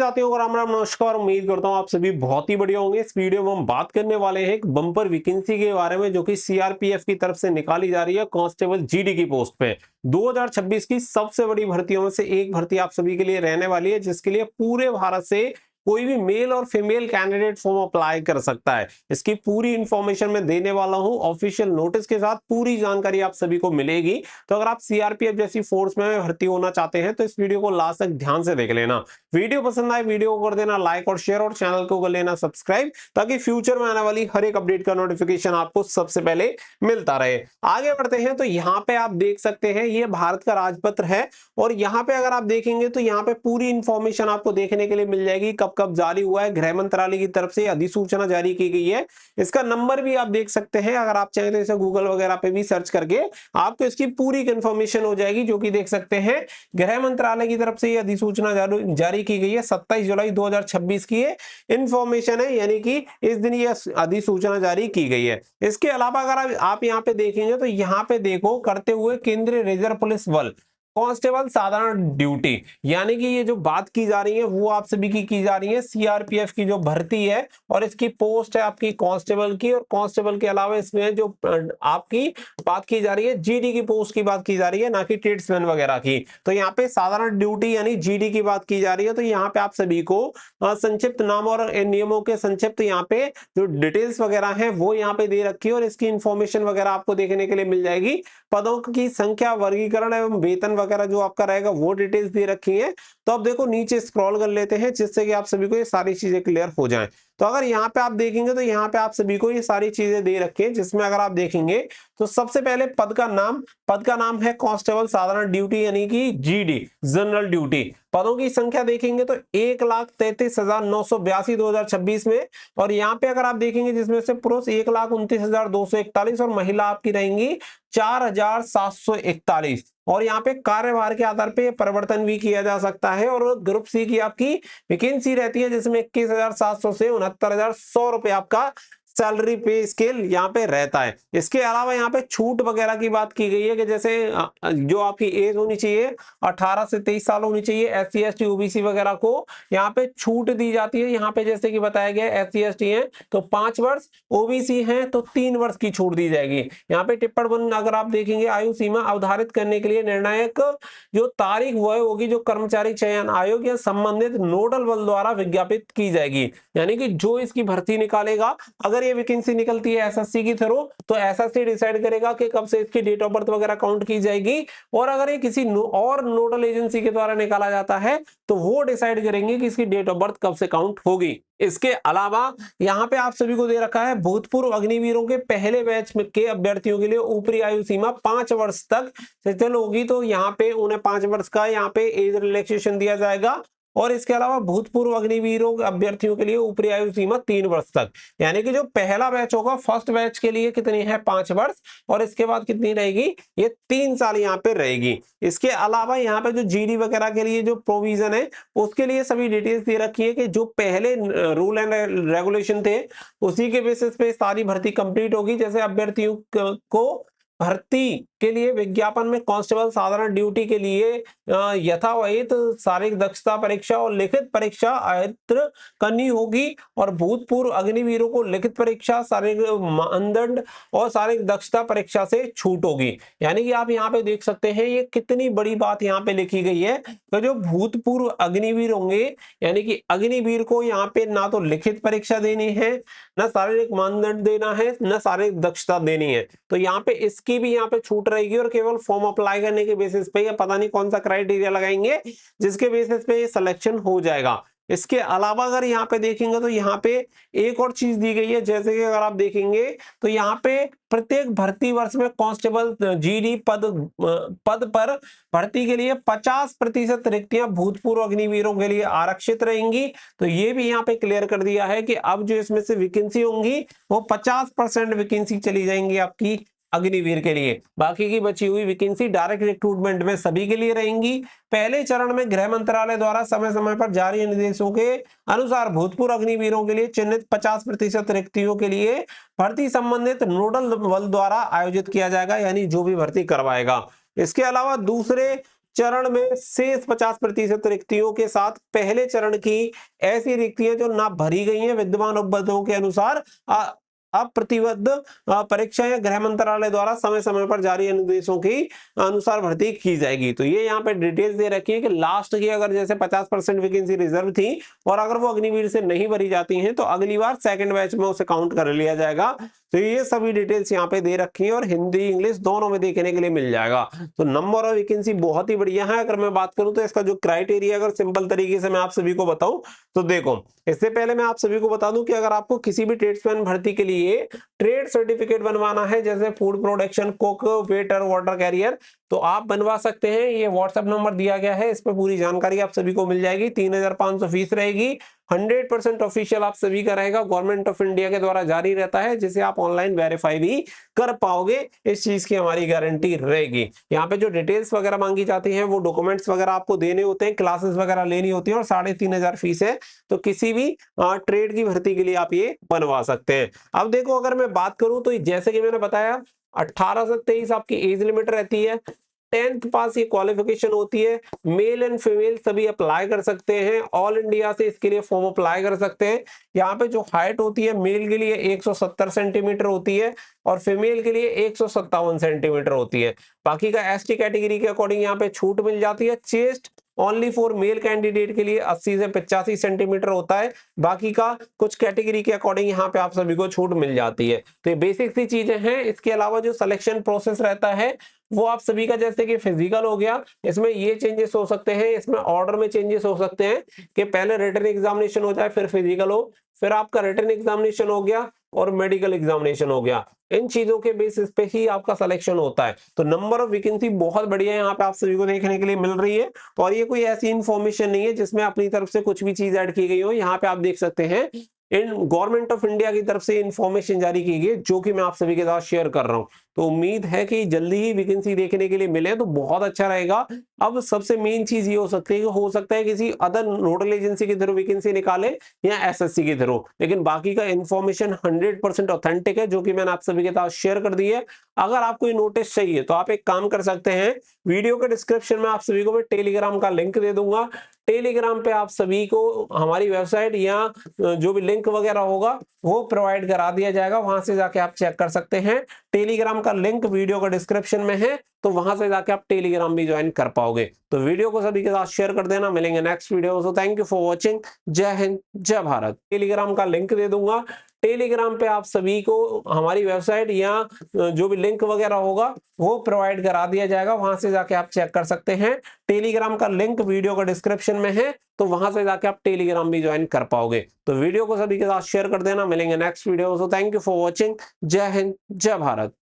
साथियों को राम राम नमस्कार। उम्मीद करता हूँ आप सभी बहुत ही बढ़िया होंगे। इस वीडियो में हम बात करने वाले हैं एक बम्पर वैकेंसी के बारे में जो कि सीआरपीएफ की तरफ से निकाली जा रही है कांस्टेबल जीडी की पोस्ट पे। 2026 की सबसे बड़ी भर्तियों में से एक भर्ती आप सभी के लिए रहने वाली है, जिसके लिए पूरे भारत से कोई भी मेल और फीमेल कैंडिडेट फॉर्म अप्लाई कर सकता है। इसकी पूरी इंफॉर्मेशन मैं देने वाला हूं ऑफिशियल नोटिस के साथ, पूरी जानकारी आप सभी को मिलेगी। तो अगर आप सीआरपीएफ जैसी फोर्स में भर्ती होना चाहते हैं तो इस वीडियो को लास्ट तक ध्यान से देख लेना। वीडियो पसंद आए वीडियो को कर देना लाइक और शेयर, और चैनल को कर लेना सब्सक्राइब, ताकि फ्यूचर में आने वाली हर एक अपडेट का नोटिफिकेशन आपको सबसे पहले मिलता रहे। आगे बढ़ते हैं तो यहाँ पे आप देख सकते हैं ये भारत का राजपत्र है, और यहाँ पे अगर आप देखेंगे तो यहाँ पे पूरी इंफॉर्मेशन आपको देखने के लिए मिल जाएगी। कब कब जारी हुआ है, गृह मंत्रालय की तरफ से अधिसूचना जारी की गई है। इसका नंबर भी आप देख सकते हैं, अगर आप चाहें तो इसे गूगल वगैरह पे भी सर्च करके आपको इसकी पूरी इंफॉर्मेशन हो जाएगी, जो कि देख सकते हैं गृह मंत्रालय की तरफ से ये अधिसूचना जारी की गई है। 27 जुलाई 2026 की ये इंफॉर्मेशन है, यानी कि इस दिन ये अधिसूचना जारी की गई है। इसके अलावा अगर आप यहाँ पे देखेंगे तो यहाँ पे देखो करते हुए केंद्रीय रिजर्व पुलिस बल कांस्टेबल साधारण ड्यूटी, यानी कि ये जो बात की जा रही है वो आप सभी की जा रही है सीआरपीएफ की जो भर्ती है, और इसकी पोस्ट है आपकी कांस्टेबल की। और कांस्टेबल के अलावा इसमें जो आपकी बात की जा रही है जीडी की पोस्ट की बात की जा रही है, ना कि ट्रेड्समैन वगैरह की। तो यहाँ पे साधारण ड्यूटी यानी जीडी की बात की जा रही है। तो यहाँ पे आप सभी को संक्षिप्त नाम और नियमों के संक्षिप्त यहाँ पे जो डिटेल्स वगैरह है वो यहाँ पे दे रखी है, और इसकी इंफॉर्मेशन वगैरह आपको देखने के लिए मिल जाएगी। पदों की संख्या, वर्गीकरण एवं वेतन वगैरह जो आपका रहेगा वो डिटेल्स दे रखी है। तो अब देखो नीचे स्क्रॉल कर लेते हैं, जिससे कि आप सभी को ये सारी चीजें क्लियर हो जाएं। तो अगर यहाँ पे आप देखेंगे तो यहाँ पे आप सभी को ये सारी चीजें दे रखी है, जिसमें अगर आप देखेंगे तो सबसे पहले पद का नाम है कांस्टेबल साधारण ड्यूटी यानी कि जीडी जनरल ड्यूटी। पदों की संख्या देखेंगे तो 1,33,982 2026 में, और यहाँ पे अगर आप देखेंगे जिसमें से पुरुष 1,29,241 और महिला आपकी रहेंगी 4,741। और यहाँ पे कार्यभार के आधार पे परिवर्तन भी किया जा सकता है। और ग्रुप सी की आपकी वैकेंसी रहती है, जिसमें 21,700 से 69,100 रुपए आपका सैलरी पे स्केल यहाँ पे रहता है। इसके अलावा यहाँ पे छूट वगैरह की बात की गई है कि जैसे जो आपकी एज होनी चाहिए 18 से 23 साल होनी चाहिए। SC ST OBC वगैरह को यहाँ पे छूट दी जाती है। यहाँ पे जैसे कि बताया गया SC ST है तो 5 वर्ष, OBC है तो 3 वर्ष की छूट दी जाएगी। यहाँ पे टिप्पणी 1 अगर आप देखेंगे आयु सीमा अवधारित करने के लिए निर्णायक जो तारीख वह होगी जो कर्मचारी चयन आयोग या संबंधित नोडल बल द्वारा विज्ञापित की जाएगी। यानी कि जो इसकी भर्ती निकालेगा, अगर ये वैकेंसी निकलती है एसएससी की थ्रू तो एसएससी डिसाइड करेगा कि कब से इसकी डेट ऑफ बर्थ वगैरह काउंट की जाएगी। और अगर ये किसी और नोडल एजेंसी के द्वारा निकाला जाता है तो वो डिसाइड करेंगे कि इसकी डेट ऑफ बर्थ कब से काउंट होगी। इसके अलावा यहाँ पे आप सभी को दे रखा है भूतपूर्व अग्निवीरों के पहले बैच के अभ्यर्थियों के लिए ऊपरी आयु सीमा 5 वर्ष तक शिथिल होगी। तो यहाँ पे उन्हें 5 वर्ष का यहाँ पे एज रिलैक्सेशन दिया जाएगा। और इसके अलावा भूतपूर्व अग्निवीरों अभ्यर्थियों के लिए ऊपरी आयु सीमा 3 वर्ष तक, यानी कि जो पहला बैच होगा फर्स्ट बैच के लिए कितनी है 5 वर्ष, और इसके बाद कितनी रहेगी ये 3 साल यहाँ पे रहेगी। इसके अलावा यहाँ पे जो जीडी वगैरह के लिए जो प्रोविजन है उसके लिए सभी डिटेल्स दे रखी है कि जो पहले रूल एंड रेगुलेशन थे उसी के बेसिस पे सारी भर्ती कंप्लीट होगी। जैसे अभ्यर्थियों को भर्ती के लिए विज्ञापन में कांस्टेबल साधारण ड्यूटी के लिए यथावहित शारीरिक दक्षता परीक्षा और लिखित परीक्षा आयत्र करनी होगी, और भूतपूर्व अग्निवीरों को लिखित परीक्षा, शारीरिक मानदंड और शारीरिक दक्षता परीक्षा से छूट होगी। यानी कि आप यहाँ पे देख सकते हैं ये कितनी बड़ी बात यहाँ पे लिखी गई है। तो जो भूतपूर्व अग्निवीर होंगे यानी कि अग्निवीर को यहाँ पे ना तो लिखित परीक्षा देनी है, ना शारीरिक मानदंड देना है, ना शारीरिक दक्षता देनी है। तो यहाँ पे इसकी भी यहाँ पे छूट रहेगी, और केवल फॉर्म अप्लाई करने के बेसिस पे या पता नहीं कौन सा क्राइटेरिया लगाएंगे जिसके बेसिस पे ये सिलेक्शन हो जाएगा। इसके अलावा अगर यहाँ पे देखेंगे तो यहाँ पे एक और चीज दी गई है, जैसे कि अगर आप देखेंगे तो यहाँ पे प्रत्येक भर्ती वर्ष में कांस्टेबल जीडी पद पर भर्ती के लिए 50% रिक्तियां भूतपूर्व अग्निवीरों के लिए आरक्षित रहेंगी। तो ये भी यहाँ पे क्लियर कर दिया है कि अब जो इसमें से वैकेंसी होंगी वो 50% वैकेंसी चली जाएंगी आपकी अग्निवीर के लिए। बाकी की बची हुई वैकेंसी डायरेक्ट रिक्रूटमेंट में सभी के लिए रहेंगी। पहले चरण में गृह मंत्रालय द्वारा समय समय पर जारी निर्देशों के अनुसार भूतपूर्व अग्निवीरों के लिए चिन्हित 50% रिक्तियों के लिए भर्ती संबंधित नोडल बल द्वारा आयोजित किया जाएगा, यानी जो भी भर्ती करवाएगा। इसके अलावा दूसरे चरण में शेष 50% रिक्तियों के साथ पहले चरण की ऐसी रिक्तियां जो ना भरी गई हैं विद्यमान उपबद्धों के अनुसार अप्रतिबद्ध परीक्षा या गृह मंत्रालय द्वारा समय समय पर जारी अनुदेशों की अनुसार भर्ती की जाएगी। तो ये यहाँ पे डिटेल्स दे रखी है कि लास्ट की अगर जैसे 50% वैकेंसी रिजर्व थी और अगर वो अग्निवीर से नहीं भरी जाती हैं तो अगली बार सेकंड बैच में उसे काउंट कर लिया जाएगा। तो ये सभी डिटेल्स यहाँ पे दे रखी है और हिंदी इंग्लिश दोनों में देखने के लिए मिल जाएगा। तो नंबर ऑफ वैकेंसी बहुत ही बढ़िया है। अगर मैं बात करूं तो इसका जो क्राइटेरिया अगर सिंपल तरीके से मैं आप सभी को बताऊं तो देखो, इससे पहले मैं आप सभी को बता दूं कि अगर आपको किसी भी ट्रेड्समैन भर्ती के लिए ट्रेड सर्टिफिकेट बनवाना है जैसे food production, cook, waiter, water career, तो आप बनवा सकते हैं। ये व्हाट्सएप नंबर दिया गया है, इस पर पूरी जानकारी आप सभी को मिल जाएगी। 3500 फीस रहेगी। 100% ऑफिशियल आप सभी का रहेगा, गवर्नमेंट ऑफ इंडिया के द्वारा जारी रहता है, जिसे आप ऑनलाइन वेरीफाई भी कर पाओगे। इस चीज की हमारी गारंटी रहेगी। यहाँ पे जो डिटेल्स वगैरह मांगी जाती हैं वो डॉक्यूमेंट्स वगैरह आपको देने होते हैं, क्लासेस वगैरह लेनी होती है और 3500 फीस है। तो किसी भी ट्रेड की भर्ती के लिए आप ये बनवा सकते हैं। अब देखो, अगर मैं बात करूं तो जैसे कि मैंने बताया 18 से 23 आपकी एज लिमिट रहती है। 10th पास ये क्वालिफिकेशन होती है। मेल एंड फीमेल सभी अप्लाई कर सकते हैं। ऑल इंडिया से इसके लिए फॉर्म अप्लाई कर सकते हैं। यहाँ पे जो हाइट होती है मेल के लिए 170 सेंटीमीटर होती है और फीमेल के लिए 157 सेंटीमीटर होती है। बाकी का एसटी कैटेगरी के अकॉर्डिंग यहाँ पे छूट मिल जाती है। Chest only for male candidate के लिए 80 से 85 सेंटीमीटर होता है। बाकी का कुछ कैटेगरी के अकॉर्डिंग यहाँ पे आप सभी को छूट मिल जाती है। तो ये बेसिक सी चीजें हैं। इसके अलावा जो सिलेक्शन प्रोसेस रहता है वो आप सभी का, जैसे कि फिजिकल हो गया, इसमें ये चेंजेस हो सकते हैं, इसमें ऑर्डर में चेंजेस हो सकते हैं कि पहले रिटन एग्जामिनेशन हो जाए फिर फिजिकल हो, फिर आपका रिटन एग्जामिनेशन हो गया और मेडिकल एग्जामिनेशन हो गया। इन चीजों के बेसिस पे ही आपका सिलेक्शन होता है। तो नंबर ऑफ वैकेंसी बहुत बढ़िया यहाँ पे आप सभी को देखने के लिए मिल रही है और ये कोई ऐसी इंफॉर्मेशन नहीं है जिसमें अपनी तरफ से कुछ भी चीज ऐड की गई हो। यहाँ पे आप देख सकते हैं इन गवर्नमेंट ऑफ इंडिया की तरफ से इंफॉर्मेशन जारी की गई जो कि मैं आप सभी के साथ शेयर कर रहा हूं। तो उम्मीद है कि जल्दी ही वैकेंसी देखने के लिए मिले तो बहुत अच्छा रहेगा। अब सबसे मेन चीज ये हो सकती है कि हो सकता है किसी अदर नोडल एजेंसी के थ्रू वैकेंसी निकाले या एसएससी के थ्रू, लेकिन बाकी का इंफॉर्मेशन 100% ऑथेंटिक है जो कि मैंने आप सभी के साथ शेयर कर दी है। अगर आपको ये नोटिस चाहिए तो आप एक काम कर सकते हैं, वीडियो के डिस्क्रिप्शन में आप सभी को मैं टेलीग्राम का लिंक दे दूंगा। टेलीग्राम पे आप सभी को हमारी वेबसाइट या जो भी लिंक वगैरह होगा वो प्रोवाइड करा दिया जाएगा, वहां से जाके आप चेक कर सकते हैं। टेलीग्राम का लिंक वीडियो का डिस्क्रिप्शन में है, तो वहां से जाके आप टेलीग्राम भी ज्वाइन कर पाओगे। तो वीडियो को सभी के साथ शेयर कर देना। मिलेंगे next video. So thank you for watching. जय हिंद, जय भारत। टेलीग्राम का लिंक दे दूंगा। टेलीग्राम पे आप सभी को हमारी वेबसाइट या जो भी लिंक वगैरह होगा वो प्रोवाइड करा दिया जाएगा, वहां से जाके आप चेक कर सकते हैं। टेलीग्राम का लिंक वीडियो का डिस्क्रिप्शन में है, तो वहां से जाके आप टेलीग्राम भी ज्वाइन कर पाओगे। तो वीडियो को सभी के साथ शेयर कर देना। मिलेंगे next video. So thank you for watching. जय हिंद, जय भारत।